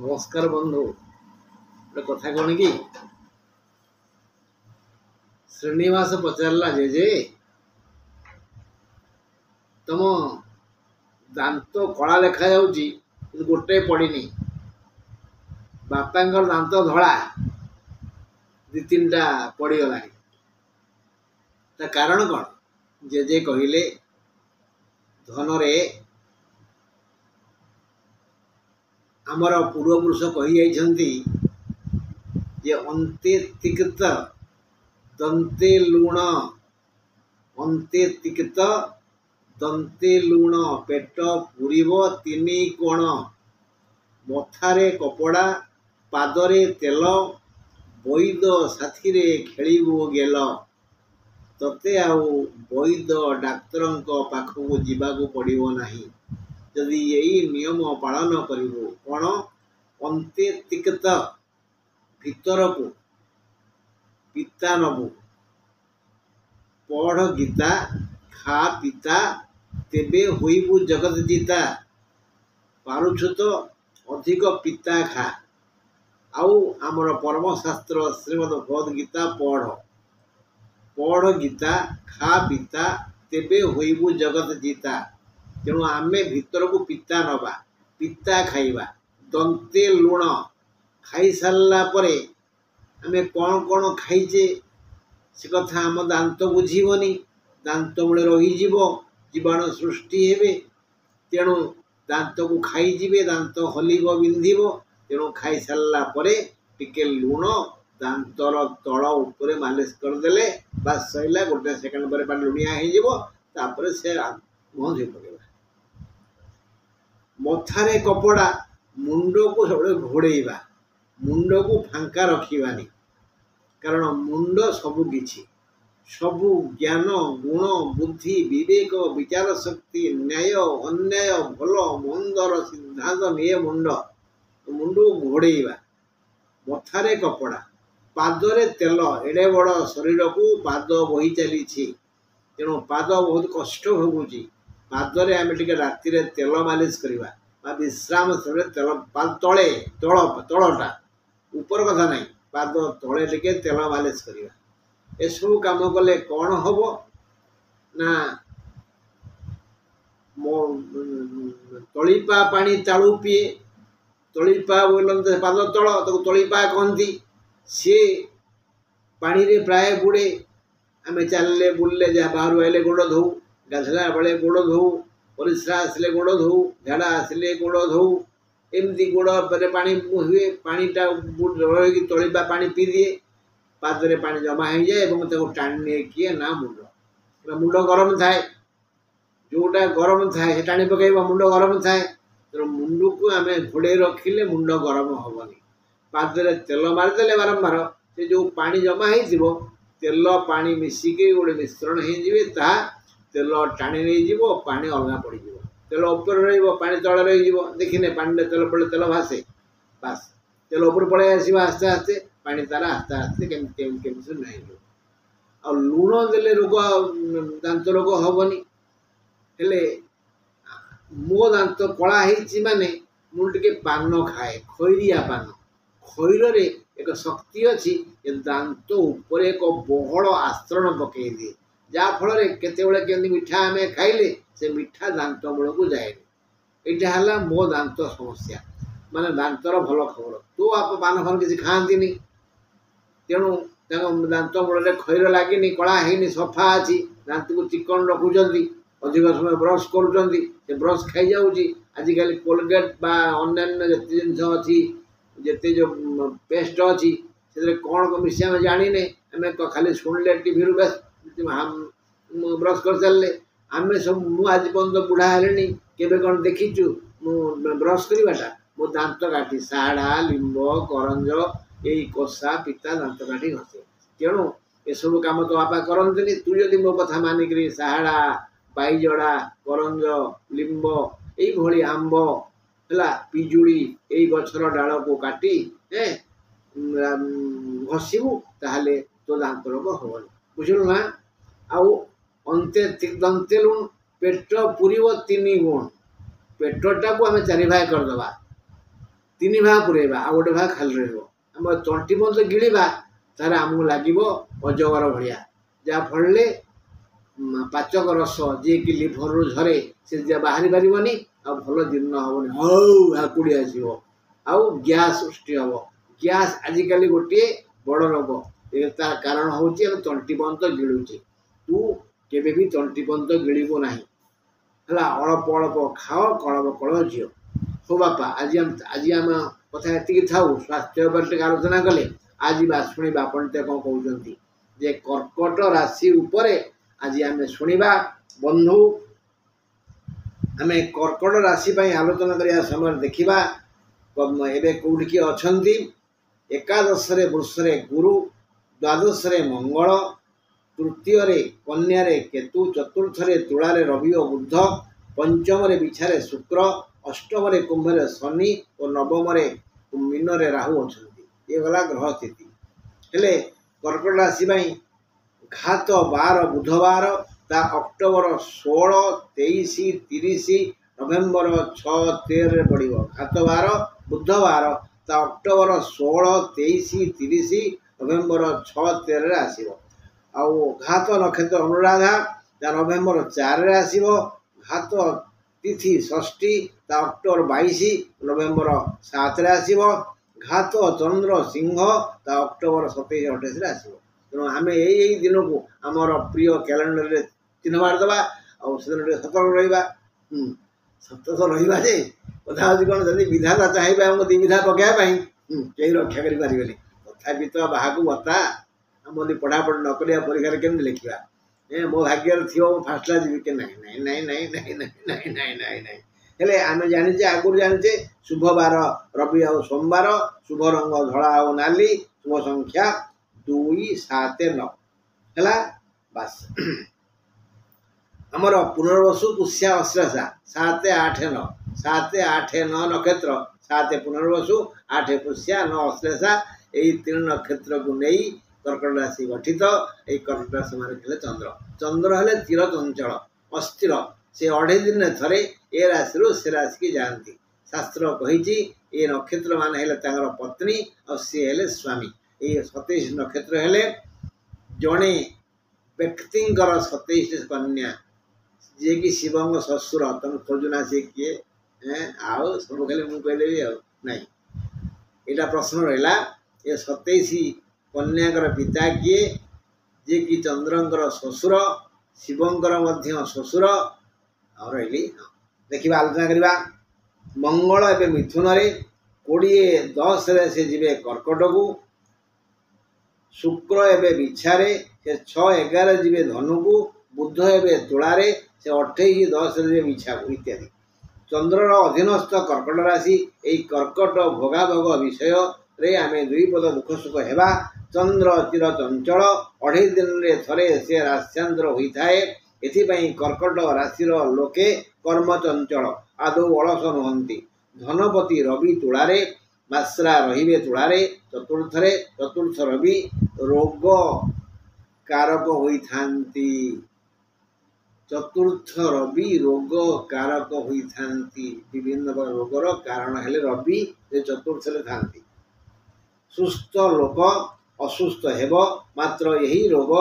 नमस्कार बंधु गोटे कथा कौन कि श्रीनिवास पचारा जे तुम दांत कला देखा गोटे पड़नी बापा दांत धड़ा दी तीन टा पड़गला कारण कौन जे कहले धन रे आमर पूर्वपुरुष कही जे अंते तिक्त दंते लुण अंते तिक्त दंते लुण पेट पूरीब तीन कोण मथारे कपड़ा पादरे तेल वैद साथी रे खेलिबु गेल तते आउ वैद डाक्तर पाखक जीवाकू पड़िबो नाही जदि यही नियम पालन करिबो कोन अंते तिक्त भीतर को पिता नबु पढ़ गीता खा पिता तेबे होइबु जगत जीता पारुछु तो अधिक पिता खा आउ आमर परम शास्त्र श्रीमद भगवद गीता पढ़ गीता खा पिता तेबे होइबु जगत जीता तेणु आमे भीतर को पिता नबा पिता खाइबा दंते लुण खाई सारला परे आमे कौन कौन खाइचे से कथा आम दांत बुझीबनी दांत मूले रही जीवाणु सृष्टि हेबे तेणु दांत को खाईजिबे दांत हलिब बिंधिब तेणु खाई सारला परे टिके लुण दांतर तल उपरे मालिश करदेले बास सैला गोटे सेकेंड पर लुणिया हो तापर से मुह धोई पकेबा मथारे कपड़ा मुंड को सब घोड़ेबा मुंड को फांका रखिबानी कारण मुंड सबु किछि सबु ज्ञान गुण बुद्धि विवेक विचार शक्ति न्याय अन्याय भल मंदर सिद्धांत निये मुंड मुंड को घोड़ेबा मथारे कपड़ा पादरे तेल एड़े बड़ शरीर को पाद बही चली तेणु पाद बहुत कष्ट भोगुची पादरे आम टे राति तेल मालिश करवा विश्राम समय तेल पाद तले तलटा ऊपर कथा नहीं पाद तले टे तेल मालिश करवा एसबू काम कले कौन हम ना तलीपा पानी तालू पीए तलीपा बोलते पाद तल तो तलीपा कहती सी पानी रे प्राय बुड़े आम चलले बुलले जहाँ बाहर आइले गोड़ धो गाधला बेले गोड़ धो परिश्रा आसिले गोड़ धो झाड़ा आसिले गोड़ धो एमती गोड़ पर पानी हुए पानीटा रही तलीपा पानी पी दिए पादरे पानी जमा हो जाए टाणी किए ना मुंड मुंड गरम थाए जोटा गरम थाए टाणी पकड़ मुंड गरम थाए तो मुंड को आम घोड़े रखिले मुंड गरम हेनी पादरे तेल मारिदेले बारंबार से जो पानी जमा हो तेल पानी मिसिकी गोटे मिश्रण हो तेल टाणी नहीं पानी अलग पड़ तेल ऊपर रही तले रही देखने पानी तेल पड़े तेल भासे बास तेल ऊपर पड़े आस आस्ते आस्ते पानी तार आस्ते आस्ते केमी नहीं आ लुण देले रोग दांत रोग हेनी हेले मो दांत कला माने मुझे पान खाए खैरिया पान खैर एक शक्ति अच्छी दांत उपर एक बहल आस्तरण पकई दिए जहाँफल केतबे मिठा आम खाइले से मिठा दांत मूल को जाए यहाँ है मो दांत समस्या माने दांतर भल खबर तो आप पान फान किसी खाती तेणु दांत मूल खैर लगे कला है सफा अच्छी दांत को चिकन रखुंट अधिक समय ब्रश कर ब्रश खाई जाऊँगी आजिकल कोलगेट बा अन्य जिते जिन अच्छी जिते जो पेस्ट अच्छी से कौन मिसी आम जाने आम खाली शुणिले टीवी रू बेस ब्रश कर सारे आम सब मुझ पर्यटन बुढ़ा है केवे कौन देखीचु ब्रश करवाटा मो दांत काटी साढ़ा लिंब करंज यही कषा पिता दांत काटी घसे तेणु एसबू कम तो बापा करते तू जदि मो कथा मानिक साढ़ा पाइजड़ा करंज लिंब यही आंब है पिजुड़ी यही गचर डाल को काटी घसबू ताहले तो दांत रोग हेनी बुझल ना आउ अंते दंते लुण पेट पूरीब तीन गुण पेटटा को आम चारि भाग करदे ତିନି ଭାଗ ପୁରେଇବା ଆଉ ଗୋଟେ ଭାଗ ଖାଲି ରହିବ। ଆମ ତଣ୍ଟି ପର୍ଯ୍ୟନ୍ତ ଗିଳିବା ତାହେଲେ ଆମକୁ ଲାଗିବ ଅଜଗର ଭଳିଆ, ଯାହାଫଳରେ ପାଚକ ରସ ଯିଏକି ଲିଭରରୁ ଝରେ ସେ ବାହାରି ପାରିବନି, ଆଉ ଭଲ ଜୀର୍ଣ୍ଣ ହେବନି, ହଉ ହାକୁଡ଼ି ଆସିବ, ଆଉ ଗ୍ୟାସ୍ ସୃଷ୍ଟି ହେବ। ଗ୍ୟାସ୍ ଆଜିକାଲି ଗୋଟିଏ ବଡ଼ ରୋଗ। ତା କାରଣ ହେଉଛି ଆମେ ତଣ୍ଟି ପର୍ଯ୍ୟନ୍ତ ଗିଳୁଛେ। ତୁ କେବେ ବି ତଣ୍ଟି ପର୍ଯ୍ୟନ୍ତ ଗିଳିବୁ ନାହିଁ ହେଲା। ଅଳ୍ପ ଅଳ୍ପ ଖାଅ, କଳବ କଳ ଝିଅ। ହଉ ବାପା, ଆଜି ଆମ କଥା ଏତିକି ଥାଉ। ସ୍ୱାସ୍ଥ୍ୟ ଉପରେ ଟିକେ ଆଲୋଚନା କଲେ। ଆଜି ଶୁଣିବା ପଣ୍ଡିତ କ'ଣ କହୁଛନ୍ତି ଯେ କର୍କଟ ରାଶି ଉପରେ ଆଜି ଆମେ ଶୁଣିବା। ବନ୍ଧୁ, ଆମେ କର୍କଟ ରାଶି ପାଇଁ ଆଲୋଚନା କରିବା ସମୟରେ ଦେଖିବା ଏବେ କେଉଁଠିକି ଅଛନ୍ତି। ଏକାଦଶରେ ବୃଷରେ ଗୁରୁ, ଦ୍ୱାଦଶରେ ମଙ୍ଗଳ, ତୃତୀୟରେ କନ୍ୟାରେ କେତୁ, ଚତୁର୍ଥରେ ତୁଳାରେ ରବି ଓ ବୁଧ, ପଞ୍ଚମରେ ବିଛାରେ ଶୁକ୍ର, ଅଷ୍ଟମରେ କୁମ୍ଭରେ ଶନି ଓ ନବମରେ ମୀନରେ ରାହୁ ଅଛନ୍ତି। ଏ ଗଲା ଗ୍ରହ ସ୍ଥିତି। ହେଲେ କର୍କଟ ରାଶି ପାଇଁ ଘାତ 12 ବୁଧବାର, ତା ଅକ୍ଟୋବର 16, 23, 30, ନଭେମ୍ବର 6, 13ରେ ପଡ଼ିବ। ଘାତ 12 ବୁଧବାର, ତା ଅକ୍ଟୋବର 16, 23, 30, ନଭେମ୍ବର 6, 13ରେ ଆସିବ। ଆଉ ଘାତ ନକ୍ଷତ୍ର ଅନୁରାଧା, ତା ନଭେମ୍ବର 4ରେ ଆସିବ। ଘାତ ତିଥି ଷଷ୍ଠୀ, ତା ଅକ୍ଟୋବର 22, ନଭେମ୍ବର 7ରେ ଆସିବ। ଘାତ ଚନ୍ଦ୍ର ସିଂହ, ତା ଅକ୍ଟୋବର 27, 28ରେ ଆସିବ। ତେଣୁ ଆମେ ଏଇ ଦିନକୁ ଆମର ପ୍ରିୟ କ୍ୟାଲେଣ୍ଡରରେ ଚିହ୍ନ ମାରିଦେବା, ଆଉ ସେଦିନ ଟିକେ ସତର୍କ ରହିବା। ସତର୍କ ରହିବା ଯେ କଥା ହେଉଛି କ'ଣ, ଯଦି ବିଧାତା ଚାହିଁବେ ଆମକୁ ଦ୍ୱିବିଧା ପକାଇବା ପାଇଁ କେହି ରକ୍ଷା କରିପାରିବେନି। ତଥାପି ତ ବାହାକୁ ବତା, ଆମ ଯଦି ପଢ଼ାପଢ଼ି ନ କରିବା ପରୀକ୍ଷାରେ କେମିତି ଲେଖିବା? ମୋ ଭାଗ୍ୟରେ ଥିବ ମୁଁ ଫାଷ୍ଟ କ୍ଲାସ୍ ଯିବି କି ନାହିଁ? ନାଇଁ ନାଇଁ ନାଇଁ ନାଇଁ ନାଇଁ ନାଇଁ ନାଇଁ ନାଇଁ। ହେଲେ ଆମେ ଜାଣିଛେ, ଆଗରୁ ଜାଣିଛେ ଶୁଭ ବାର ରବି ଆଉ ସୋମବାର, ଶୁଭ ରଙ୍ଗ ଧଳା ଆଉ ନାଲି, ଶୁଭ ସଂଖ୍ୟା 2, 7, 9 ହେଲା। ବାସ୍ ଆମର ପୁନର୍ବସୁ, ପୁଷ୍ୟା, ଅଶ୍ଳେଷା 7, 8, 9 7, 8, 9 ନକ୍ଷତ୍ର। 7 ପୁନର୍ବସୁ, 8 ପୁଷ୍ୟା, 9 ଅଶ୍ଳେଷା। ଏହି 3 ନକ୍ଷତ୍ରକୁ ନେଇ କର୍କଟ ରାଶି ଗଠିତ। ଏହି କର୍କଟ ରାଶି ମାନେ ହେଲେ ଚନ୍ଦ୍ର। ଚନ୍ଦ୍ର ହେଲେ ଚିର ଚଞ୍ଚଳ, ଅସ୍ଥିର। ସେ 2.5 ଦିନରେ ଥରେ ଏ ରାଶିରୁ ସେ ରାଶିକି ଯାଆନ୍ତି। ଶାସ୍ତ୍ର କହିଛି ଏ ନକ୍ଷତ୍ର ମାନେ ହେଲେ ତାଙ୍କର ପତ୍ନୀ, ଆଉ ସିଏ ହେଲେ ସ୍ୱାମୀ। ଏଇ 27 ନକ୍ଷତ୍ର ହେଲେ ଜଣେ ବ୍ୟକ୍ତିଙ୍କର 27 କନ୍ୟା, ଯିଏକି ଶିବଙ୍କ ଶ୍ୱଶୁର। ତମେ ଖୋଜୁନା ସେ କିଏ? ଆଉ ସବୁ ଖାଲି ମୁଁ କହିଦେବି ଆଉ ନାଇଁ। ଏଇଟା ପ୍ରଶ୍ନ ରହିଲା, ଏ 27 କନ୍ୟାଙ୍କର ପିତା କିଏ? ଯିଏକି ଚନ୍ଦ୍ରଙ୍କର ଶ୍ୱଶୁର, ଶିବଙ୍କର ମଧ୍ୟ ଶ୍ୱଶୁର। ଆଉ ରହିଲି, ଦେଖିବା, ଆଲୋଚନା କରିବା। ମଙ୍ଗଳ ଏବେ ମିଥୁନରେ, 20-10ରେ ସେ ଯିବେ କର୍କଟକୁ। ଶୁକ୍ର ଏବେ ବିଛାରେ, ସେ 6-11ରେ ଯିବେ ଧନୁକୁ। ବୁଧ ଏବେ ତୁଳାରେ, ସେ 28-10ରେ ଯିବେ ବିଛାକୁ, ଇତ୍ୟାଦି। ଚନ୍ଦ୍ରର ଅଧୀନସ୍ଥ କର୍କଟ ରାଶି। ଏହି କର୍କଟ ଭୋଗାଭୋଗ ବିଷୟରେ ଆମେ 2 ପଦ ଦୁଃଖ ସୁଖ ହେବା। ଚନ୍ଦ୍ର ଚିର ଚଞ୍ଚଳ, 2.5 ଦିନରେ ଥରେ ସେ ରାଶ୍ୟାନ୍ତର ହୋଇଥାଏ। ଏଥିପାଇଁ କର୍କଟ ରାଶିର ଲୋକେ କର୍ମଚଞ୍ଚଳ, ଆଦୌ ଅଳସ ନୁହନ୍ତି। ଧନପତି ରବି ତୁଳାରେ, ମାଶ୍ରା ରହିବେ ତୁଳାରେ। ଚତୁର୍ଥ ରବି ରୋଗ କାରକ ହୋଇଥାନ୍ତି। ଚତୁର୍ଥ ରବି ରୋଗ କାରକ ହୋଇଥାନ୍ତି। ବିଭିନ୍ନ ପ୍ରକାର ରୋଗର କାରଣ ହେଲେ ରବି ଚତୁର୍ଥରେ ଥାନ୍ତି। ସୁସ୍ଥ ଲୋକ ଅସୁସ୍ଥ ହେବ, ମାତ୍ର ଏହି ରୋଗ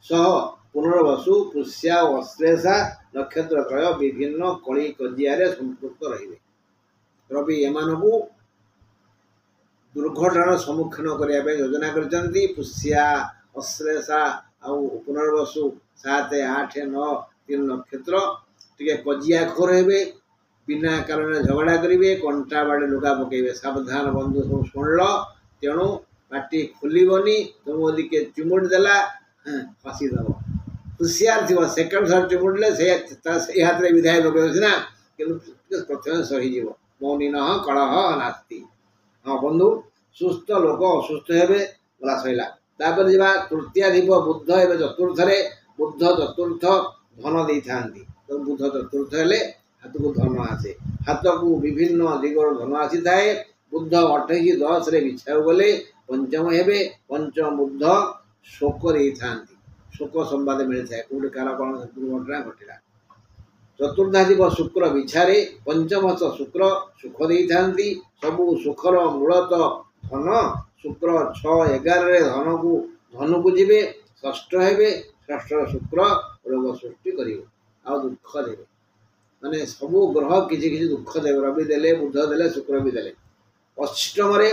ସହ ପୁନର୍ବସୁ, ପୁଷ୍ୟା ଓ ଅଶ୍ଳେଷା ନକ୍ଷତ୍ରତ୍ରୟ ବିଭିନ୍ନ କଳି କଜିଆରେ ସମ୍ପୃକ୍ତ ରହିବେ। ରବି ଏମାନଙ୍କୁ ଦୁର୍ଘଟଣାର ସମ୍ମୁଖୀନ କରିବା ପାଇଁ ଯୋଜନା କରିଛନ୍ତି। ପୁଷ୍ୟା, ଅଶ୍ଳେଷା ଆଉ ପୁନର୍ବସୁ 7, 8, 9 3 ନକ୍ଷତ୍ର ଟିକେ କଜିଆ ଖୋର ହେବେ, ବିନା କାରଣରେ ଝଗଡ଼ା କରିବେ, କଣ୍ଟା ବାଡ଼ି ଲୁଗା ପକାଇବେ। ସାବଧାନ ବନ୍ଧୁ, ସବୁ ଶୁଣିଲ। ତେଣୁ ପାଟି ଖୋଲିବନି। ତୁମ ଯଦି କିଏ ଚିମୁଡ଼ି ଦେଲା ହସିଦେବ। ହୁସିଆର ଥିବ, ସେକେଣ୍ଡ ଥର ଚିମୁଡ଼ିଲେ ସେଇ ହାତରେ ବିଧାୟ ପକାଇବ ସିନା, କିନ୍ତୁ ପ୍ରଥମେ ସହିଯିବ। ମୌନିନଃ କଳହ ନାସ୍ତି। ହଁ ବନ୍ଧୁ, ସୁସ୍ଥ ଲୋକ ଅସୁସ୍ଥ ହେବେ, ଗଲା ସଇଲା। ତାପରେ ଯିବା ତୃତୀୟାଧିପ ବୁଧ ଏବେ ଚତୁର୍ଥରେ। ବୁଧ ଚତୁର୍ଥ ଧନ ଦେଇଥାନ୍ତି। ବୁଧ ଚତୁର୍ଥ ହେଲେ ହାତକୁ ଧନ ଆସେ। ହାତକୁ ବିଭିନ୍ନ ଦିଗରୁ ଧନ ଆସିଥାଏ। ବୁଧ 28-10ରେ ବିଛାକୁ ଗଲେ ପଞ୍ଚମ ହେବେ। ପଞ୍ଚମ ବୁଧ ଶୋକ ଦେଇଥାନ୍ତି। ଶୋକ ସମ୍ବାଦ ମିଳିଥାଏ, କୋଉଠି କାହାର କ'ଣ ଦୁର୍ଘଟଣା ଘଟିଲା। ଚତୁର୍ଦ୍ଧାଧିପ ଶୁକ୍ର ବିଛାରେ, ପଞ୍ଚମସ୍ଥ ଶୁକ୍ର ସୁଖ ଦେଇଥାନ୍ତି। ସବୁ ସୁଖର ମୂଳତ ଧନ। ଶୁକ୍ର 6-11ରେ ଧନକୁ ଯିବେ, ଷଷ୍ଠ ହେବେ। ଷଷ୍ଠର ଶୁକ୍ର ରୋଗ ସୃଷ୍ଟି କରିବେ ଆଉ ଦୁଃଖ ଦେବେ। ମାନେ ସବୁ ଗ୍ରହ କିଛି କିଛି ଦୁଃଖ ଦେବେ। ରବି ଦେଲେ, ବୁଧ ଦେଲେ, ଶୁକ୍ର ବି ଦେଲେ। ଅଷ୍ଟମରେ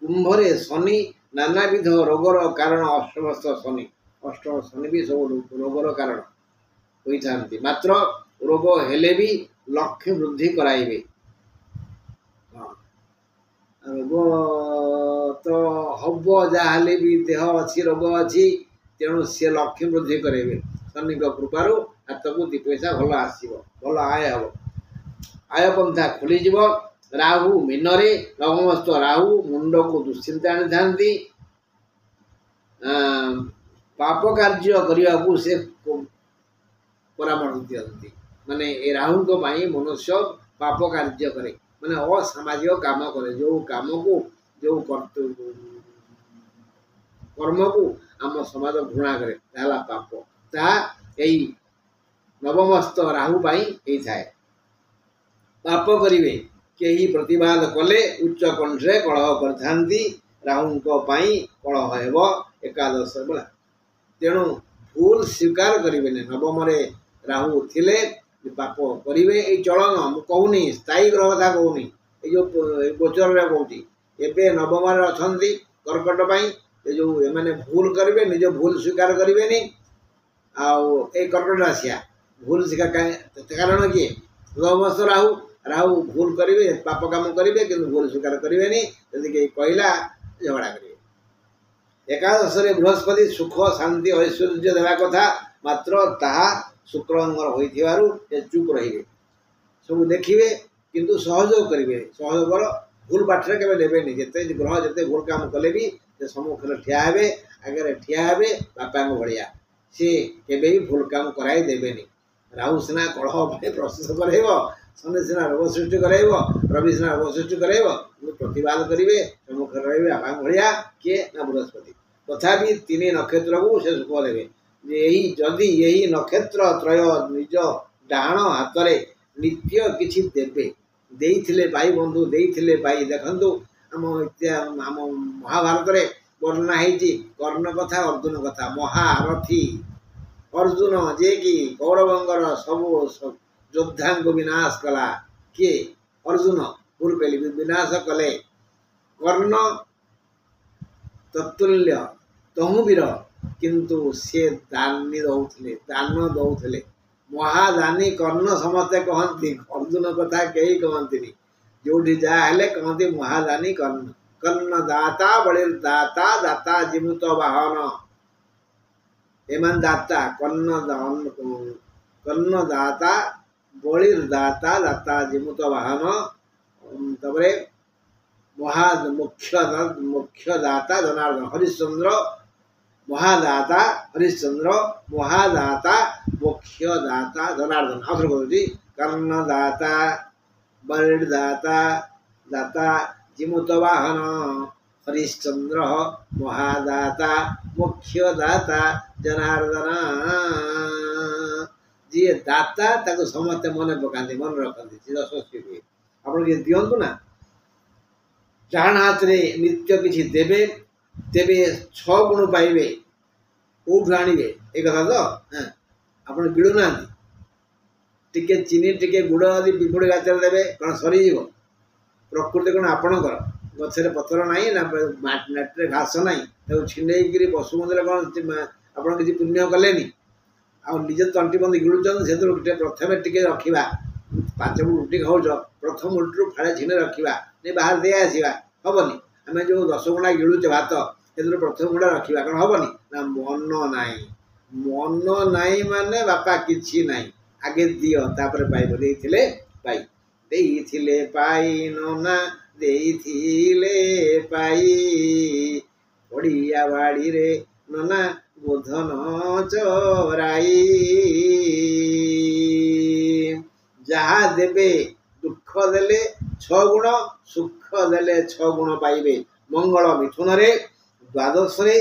କୁମ୍ଭରେ ଶନି, ନାନାବିଧ ରୋଗର କାରଣ। ଅଷ୍ଟମସ୍ଥ ଶନି, ଅଷ୍ଟମ ଶନି ବି ସବୁ ରୋଗର କାରଣ ହୋଇଥାନ୍ତି। ମାତ୍ର ରୋଗ ହେଲେ ବି ଲକ୍ଷ୍ମୀ ବୃଦ୍ଧି କରାଇବେ। ରୋଗ ତ ହବ, ଯାହାହେଲେ ବି ଦେହ ଅଛି, ରୋଗ ଅଛି, ତେଣୁ ସିଏ ଲକ୍ଷ୍ମୀ ବୃଦ୍ଧି କରାଇବେ। ଶନିଙ୍କ କୃପାରୁ ହାତକୁ 2 ପଇସା ଭଲ ଆସିବ, ଭଲ ଆୟ ହେବ, ଆୟ ପନ୍ଥା ଖୋଲିଯିବ। ରାହୁ ମୀନରେ, ନବମସ୍ଥ ରାହୁ ମୁଣ୍ଡକୁ ଦୁଶ୍ଚିନ୍ତା ଆଣିଥାନ୍ତି। ପାପ କାର୍ଯ୍ୟ କରିବାକୁ ସେ ପରାମର୍ଶ ଦିଅନ୍ତି। ମାନେ ଏ ରାହୁଙ୍କ ପାଇଁ ମନୁଷ୍ୟ ପାପ କାର୍ଯ୍ୟ କରେ, ମାନେ ଅସାମାଜିକ କାମ କରେ। ଯେଉଁ କାମକୁ, ଯେଉଁ କର୍ମକୁ ଆମ ସମାଜ ଘୃଣା କରେ, ତାହା ହେଲା ପାପ। ତାହା ଏଇ ନବମସ୍ଥ ରାହୁ ପାଇଁ ହେଇଥାଏ। ପାପ କରିବେ, କେହି ପ୍ରତିବାଦ କଲେ ଉଚ୍ଚ କଣ୍ଠରେ କଳହ କରିଥାନ୍ତି। ରାହୁଙ୍କ ପାଇଁ କଳହ ହେବ ଏକାଦଶ ବେଳା। ତେଣୁ ଭୁଲ ସ୍ୱୀକାର କରିବେନି। ନବମରେ ରାହୁ ଥିଲେ ପାପ କରିବେ। ଏଇ ଚଳନ ମୁଁ କହୁନି, ସ୍ଥାୟୀ ଗ୍ରହ କଥା କହୁନି, ଏଇ ଯେଉଁ ଗୋଚରରେ କହୁଛି। ଏବେ ନବମରେ ଅଛନ୍ତି କର୍କଟ ପାଇଁ। ଏ ଯେଉଁ ଏମାନେ ଭୁଲ କରିବେ, ନିଜ ଭୁଲ ସ୍ୱୀକାର କରିବେନି। ଆଉ ଏଇ କର୍କଟ ରାଶିଆ ଭୁଲ ସ୍ୱୀକାର, କାରଣ କିଏ? ନବମସ୍ଥ ରାହୁ। ରାହୁ ଭୁଲ କରିବେ, ପାପ କାମ କରିବେ, କିନ୍ତୁ ଭୁଲ ସ୍ୱୀକାର କରିବେନି। ଯଦି କେହି କହିଲା, ଝଗଡ଼ା କରିବେ। ଏକାଦଶରେ ବୃହସ୍ପତି ସୁଖ, ଶାନ୍ତି, ଐଶ୍ୱର୍ଯ୍ୟ ଦେବା କଥା, ମାତ୍ର ତାହା ଶୁକ୍ରଙ୍କର ହୋଇଥିବାରୁ ସେ ଚୁପ୍ ରହିବେ। ସବୁ ଦେଖିବେ କିନ୍ତୁ ସହଯୋଗ କରିବେ। ସହଯୋଗର ଭୁଲ ବାଟରେ କେବେ ନେବେନି। ଯେତେ ଗ୍ରହ ଯେତେ ଭୁଲ କାମ କଲେ ବି ସେ ସମ୍ମୁଖରେ ଠିଆ ହେବେ, ଆଗରେ ଠିଆ ହେବେ ବାପାଙ୍କ ଭଳିଆ। ସେ କେବେ ବି ଭୁଲ କାମ କରାଇ ଦେବେନି। ରାହୁ ସିନା କଳହ ପାଇଁ ପ୍ରସ୍ତୁତ କରାଇବ, ଶନି ସିନା ରୋଗ ସୃଷ୍ଟି କରାଇବ, ରବି ସିନା ରୋଗ ସୃଷ୍ଟି କରାଇବ, କିନ୍ତୁ ପ୍ରତିବାଦ କରିବେ, ସମ୍ମୁଖରେ ରହିବେ ବାପାଙ୍କ ଭଳିଆ। କିଏ? ନା ବୃହସ୍ପତି। ତଥାପି 3 ନକ୍ଷତ୍ରକୁ ସେ ସୁଖ ଦେବେ। ଯଦି ଏହି ନକ୍ଷତ୍ର ତ୍ରୟ ନିଜ ଡାହାଣ ହାତରେ ନିତ୍ୟ କିଛି ଦେବେ, ଦେଇଥିଲେ ପାଇ ବନ୍ଧୁ, ଦେଇଥିଲେ ପାଇ। ଦେଖନ୍ତୁ ଆମ ମହାଭାରତରେ ବର୍ଣ୍ଣନା ହେଇଛି କର୍ଣ୍ଣ କଥା, ଅର୍ଜୁନ କଥା। ମହାରଥୀ ଅର୍ଜୁନ, ଯିଏକି କୌରବଙ୍କର ସବୁ ଯୋଦ୍ଧାଙ୍କୁ ବିନାଶ କଲା। କିଏ? ଅର୍ଜୁନ। ଭୁଲ କହିଲି, ବିନାଶ କଲେ। କର୍ଣ୍ଣ ତତୁଲ୍ୟ, ତହୁବୀର, କିନ୍ତୁ ସେ ଦାନ ଦଉଥିଲେ। ମହାଦାନୀ କର୍ଣ୍ଣ ସମସ୍ତେ କହନ୍ତି, ଅର୍ଜୁନ କଥା କେହି କହନ୍ତିନି। ଯୋଉଠି ଯାହା ହେଲେ କହନ୍ତି ମହାଦାନୀ କର୍ଣ୍ଣ। କର୍ଣ୍ଣ ଦାତା ବଳିର ଦାତା, ଦାତା ଜିମୁତ ବାହନ। ଏମାନେ ଦାତା, କର୍ଣ୍ଣ ଦାତା, ବଳିର ଦାତା, ଦାତା ଜିମୁତ ବାହନ। ତାପରେ ମୁଖ୍ୟ ଦାତା ଜନାର୍ଦ୍ଦନ। ହରିଶ୍ଚନ୍ଦ୍ର ମହାଦାତା, ହରିଶ୍ଚନ୍ଦ୍ର ମହାଦାତା, ମୁଖ୍ୟ ଦାତା ଜନାର୍ଦ୍ଦନ। ଆଉଥରେ କହୁଛି, କର୍ଣ୍ଣ ଦାତା, ବଳିର ଦାତା, ଦାତା ଜିମୁତ ବାହନ। ହରିଶ୍ଚନ୍ଦ୍ର ମହାଦାତା, ମୁଖ୍ୟ ଦାତା ଜନାର୍ଦ୍ଦନ। ଯିଏ ଦାତା ତାକୁ ସମସ୍ତେ ମନେ ପକାନ୍ତି, ମନେ ରଖନ୍ତି, ସେ ଯଶସ୍ୱୀ ହୁଏ। ଆପଣ କିଏ ଦିଅନ୍ତୁ ନା, ଡାହାଣ ହାତରେ ନିତ୍ୟ କିଛି ଦେବେ, ତେବେ 6 ଗୁଣ ପାଇବେ। କୋଉଠୁ ଆଣିବେ ଏ କଥା ତ? ଆପଣ ଗିଳୁନାହାନ୍ତି। ଟିକେ ଚିନି, ଟିକେ ଗୁଡ଼ ଯଦି ପିମ୍ପୁଡ଼ି ଗାତରେ ଦେବେ, କ'ଣ ସରିଯିବ? ପ୍ରକୃତି କ'ଣ ଆପଣଙ୍କର? ଗଛରେ ପତ୍ର ନାହିଁ ନା ମାଟିରେ ଘାସ ନାହିଁ, ତାକୁ ଛିଣ୍ଡେଇକିରି ପଶୁ ମନ୍ଦିର କ'ଣ ଆପଣ କିଛି ପୁଣ୍ୟ କଲେନି? ଆଉ ନିଜେ ତଣ୍ଟି ବନ୍ଦି ଗିଳୁଛନ୍ତି, ସେଥିରୁ ପ୍ରଥମେ ଟିକେ ରଖିବା। 5 ମୁଠା ରୁଟି ଖାଉଛ, ପ୍ରଥମ ମୁଠରୁ ଫାଳେ ଛିଣ୍ଡେ ରଖିବା, ବାହାରେ ଦେଇ ଆସିବା, ହବନି? ଆମେ ଯେଉଁ 10 ଗୁଣ୍ଡା ଗିଳୁଛେ ଭାତ, ସେଥିରୁ ପ୍ରଥମ ଗୁଣ୍ଡା ରଖିବା, କ'ଣ ହବନି? ନା ମନ ନାହିଁ। ମନ ନାହିଁ ମାନେ ବାପା କିଛି ନାହିଁ। ଆଗେ ଦିଅ, ତାପରେ ପାଇବ। ଦେଇଥିଲେ ପାଇ, ଦେଇଥିଲେ ପାଇ ନନା, ଦେଇଥିଲେ ପାଇ। ପଡ଼ିଆ ବାଡ଼ିରେ ନନା ଗୋଧନ ଚରାଇ। ଯାହା ଦେବେ, ଦୁଃଖ ଦେଲେ 6 ଗୁଣ, ସୁଖ ଦେଲେ 6 ଗୁଣ ପାଇବେ। ମଙ୍ଗଳ ମିଥୁନରେ, ଦ୍ୱାଦଶରେ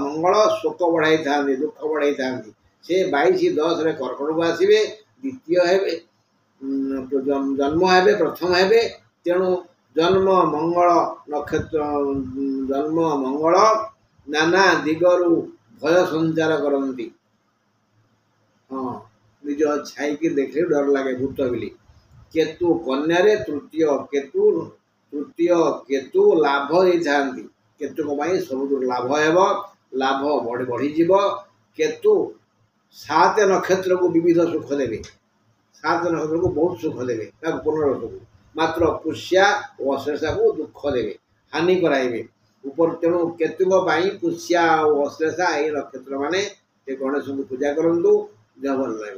ମଙ୍ଗଳ ଶୋକ ବଢ଼ାଇଥାନ୍ତି, ଦୁଃଖ ବଢ଼ାଇଥାନ୍ତି। ସେ 22-10ରେ କର୍କଟକୁ ଆସିବେ। द्वितीय हेबे जन्म हेबे प्रथम हेबे तेणु जन्म मंगल नक्षत्र जन्म मंगल नाना दिगरु भय संचार करती। हाँ निज छाई की देखे डर लगे भूत बिली। केतु कन्या तृतीय केतु लाभ देती। केतु सब लाभ हेब लाभ बढ़ी केतु 7 नक्षत्र को विविध सुख देवे 7 नक्षत्र को बहुत सुख देवे पुनर्वस को मात्र पुष्या और अश्लेषा को दुख देवे हानि कराइबे ऊपर। तेणु केतु पुष्या और अश्लेषा ये नक्षत्र माने गणेश को पूजा करंतु देह भल रह।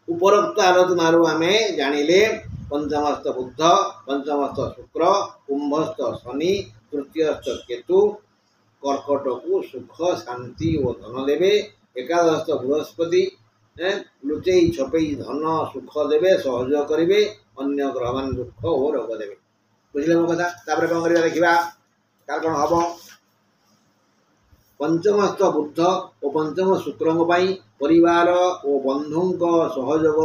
उपरोक्त आलोचनारू आमे जानिले पंचमस्थ बुध पंचमस्थ शुक्र कुंभस्थ शनि तृतीयस्थ केतु कर्कट को सुख शांति और धन देवे। एकादश बृहस्पति लुचई छपई धन सुख देवे सहयोग करेंगे अन्य ग्रह मान दुख और रोग देवे। बुझे मो कथा तापर कौन करवा देखा तार कौन हम पंचमस्थ बुध और पंचम शुक्र परिवार और बंधु सहयोग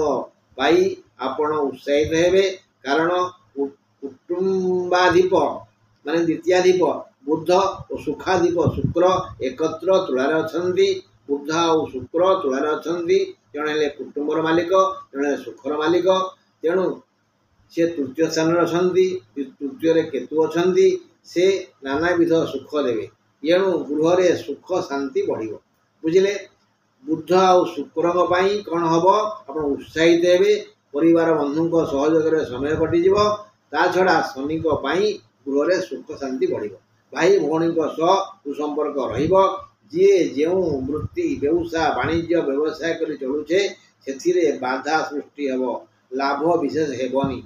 पाई आपण उत्साहित हेबे कारण कुटुंबाधिप माने द्वितीयाधिप बुध और सुखाधिप शुक्र एकत्र तुलार अछंती। बुध और शुक्र तुलार अछंती जड़े कुटुंबर मालिक जड़े सुखर मालिक तेणु से तृतीय स्थान तृतीय केतु अछंती से नानाविध सुख देवे एणु गृह सुख शांति बढ़ बुझे। बुध और शुक्र कौन हम आप उत्साहित हेबे परिवार बंधु सहयोग समय कटिज ता छड़ा शनि गृह सुख शांति बढ़ भाई भौणी सह सुसंपर्क जी जो वृत्ति व्यवसाय वाणिज्य व्यवसाय कर चलुचे से बाधा सृष्टि हेब लाभ विशेष हेबनी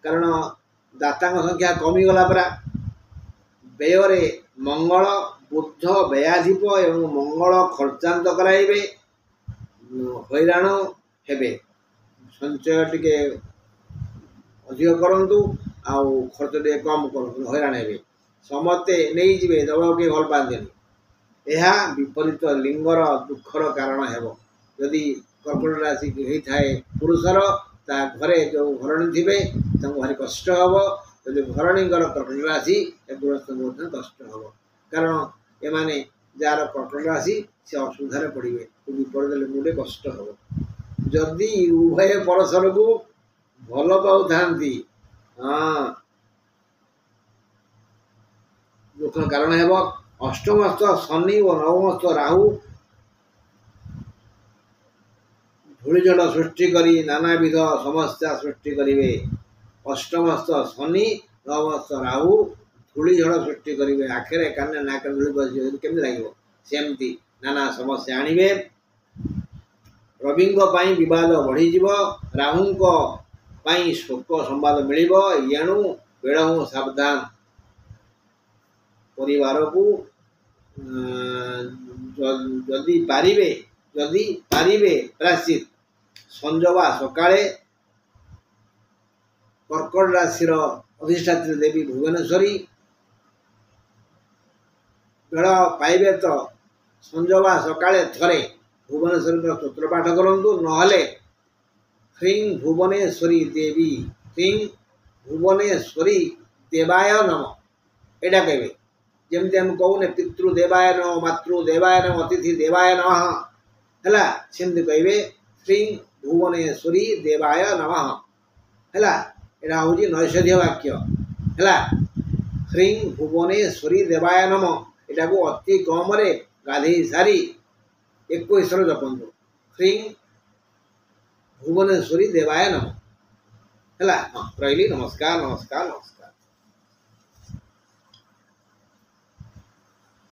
कारण दाता संख्या कमिगला परा। व्यय मंगल बुध व्ययाधिप एवं मंगल खर्चांत कराइबे हैराण हेबे संचय टिके अधिक करंतु आउ खर्च टे कम करंतु हैराण हेबे समस्ते नहीं जिवे दबाव के भल पाते यह विपरीत लिंगर दुखर कारण हेब। यदि कर्कट राशि होता है पुरुषर ता घरे जो घरणी थे भारी कष्ट हम यदि घरणीकर कर्कट राशि गृहस्थ कष्ट हम कारण एमाने जार कर्कट राशि से असुविधार पड़े विपरीत मुझे कष्ट हम जदि उभय परस्पर को भल पाऊ हाँ दुख कारण हेब। अष्टमस्थ शनि और नवमस्थ राहु धूलिझड़ सृष्टि करी नानाविध समस्या सृष्टि करेंगे। अष्टमस्थ शनि नवमस्थ राहु धूलिझड़ सृष्टि करेंगे आखिरे काने नाक धूली बसी केमती लगे सेमती नाना समस्या आणवे। रवि विवाद बढ़ी राहु शोक संवाद मिल एणु बेड़ू सावधान परिवार को जदि पारिबे प्रायश्चित संजवा सकाळे कर्कट राशि अधिष्ठात्री देवी भुवनेश्वरी बेड़ पाइबे तो संजवा सकाळे थरे भुवनेश्वरी स्तोत्र पाठ करंतु नहले ह्रीं भुवनेश्वरी देवी ह्रीं भुवनेश्वरी देवाय नमः एटा कहबे जमती हम कहूने पितृदेवाय नमः मातृदेवाय नमः अतिथि देवाय नमः है सेमती कहबे श्रीं भुवनेश्वरी देवाय नमः है यहाँ हूँ नैषध्य वाक्य है ह्रीं भुवनेश्वरी देवाय नमः यहाँ को अति कम गाधे सारी 21 जपंतु ह्रीं भुवनेश्वरी देवाय नमः है। हाँ रही नमस्कार नमस्कार नमस्कार।